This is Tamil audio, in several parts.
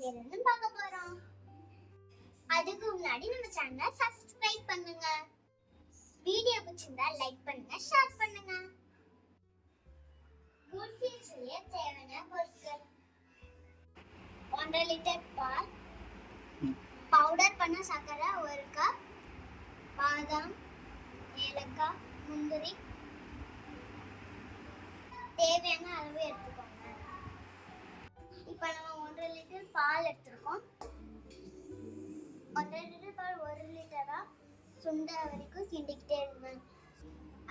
செய்யறதுன்னு பார்க்க போறோம். அதுக்கு முன்னாடி நம்ம சேனலை சப்ஸ்கிரைப் பண்ணுங்க. வீடியோ பிடிச்சிருந்தா லைக் பண்ணுங்க, ஷேர் பண்ணுங்க. குல்ஃபி செய்ய தேவையான பொருட்கள்: 1.5 லிட்டர் பால், பவுடர் பண்ண சர்க்கரை 1 கப், பாதாம், ஏலக்காய், முந்திரி தேவையான அளவு எடுத்துக்கோங்க. இப்போ நம்ம 1.5 லிட்டர் பால் எடுத்துருக்கோம். 1.5 லிட்டர் பால் 1 லிட்டரா சுண்ட வரைக்கும் கிண்டிக்கிட்டே இருக்கணும்.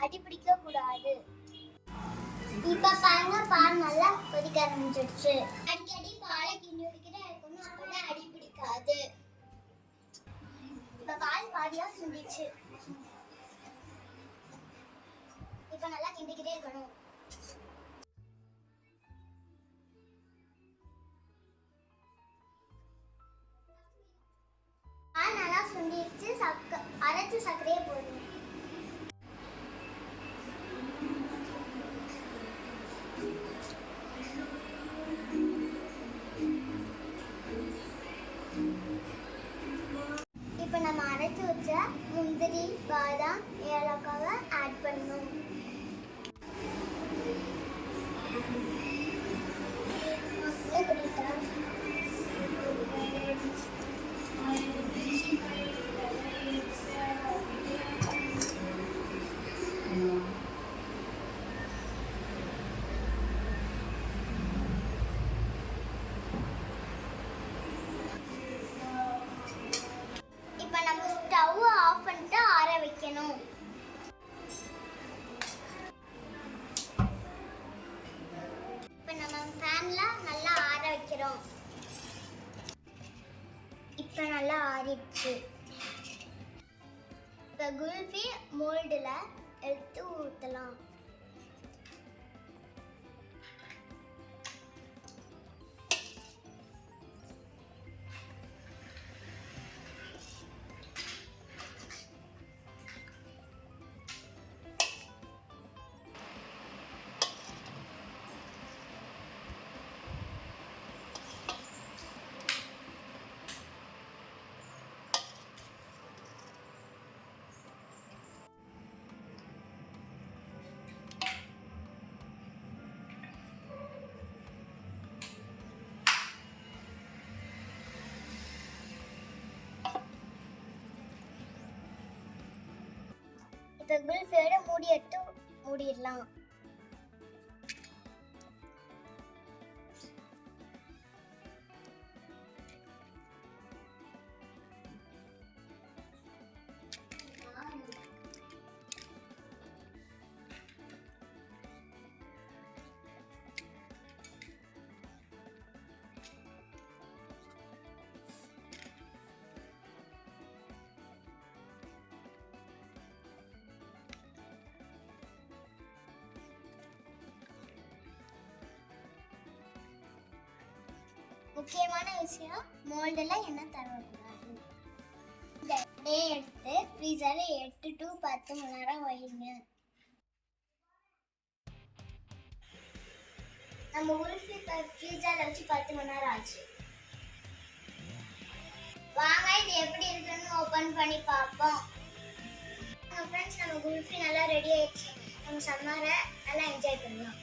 அடி பிடிக்க கூடாது. இப்போ பாருங்க, பால் நல்லா கொதிக்க ஆரம்பிச்சிடுச்சு. அடிக்கடி பாலை கிண்டி விட்டுக்கிட்டே இருக்கணும், அப்பதான் அடி பிடிக்காது. இப்போ பால் பாதியா சுண்டிச்சு. இப்போ நல்லா கிண்டிக்கிட்டே இருக்கணும். நல்லா சுண்டிடுச்சு. அரைச்ச சர்க்கரையே போடுங்க. இப்போ நம்ம அரைச்சு வச்ச முந்திரி, பாதாம், ஏலக்காவை ஆட் பண்ணணும். இப்போ நம்ம ஸ்டவ் ஆஃப் பண்ணிட்டு ஆற வைக்கணும். இப்போ நம்ம ஃபேன்ல நல்லா ஆற வைக்கிறோம். இப்போ நல்லா ஆறிடுச்சு. இப்போ குல்ஃபி மோல்டில் எடுத்து ஊற்றலாம். இப்போ குல்ஃபியோட மூடி எடுத்து மூடிடலாம். முக்கியமான விஷயம், மோல்டில் எண்ணெய் தரக்கூடாது. இந்த எண்ணெயை எடுத்து ஃப்ரீசரில் 8 to 10 மணி நேரம் வைங்க. நம்ம குல்ஃபி ஃப்ரீசரில் வச்சு 10 மணி நேரம் ஆச்சு. வாங்க இது எப்படி இருக்குன்னு ஓப்பன் பண்ணி பார்ப்போம். ஃப்ரெண்ட்ஸ், நம்ம குல்ஃபி நல்லா ரெடி ஆயிடுச்சு. நம்ம சம்மரை நல்லா என்ஜாய் பண்ணலாம்.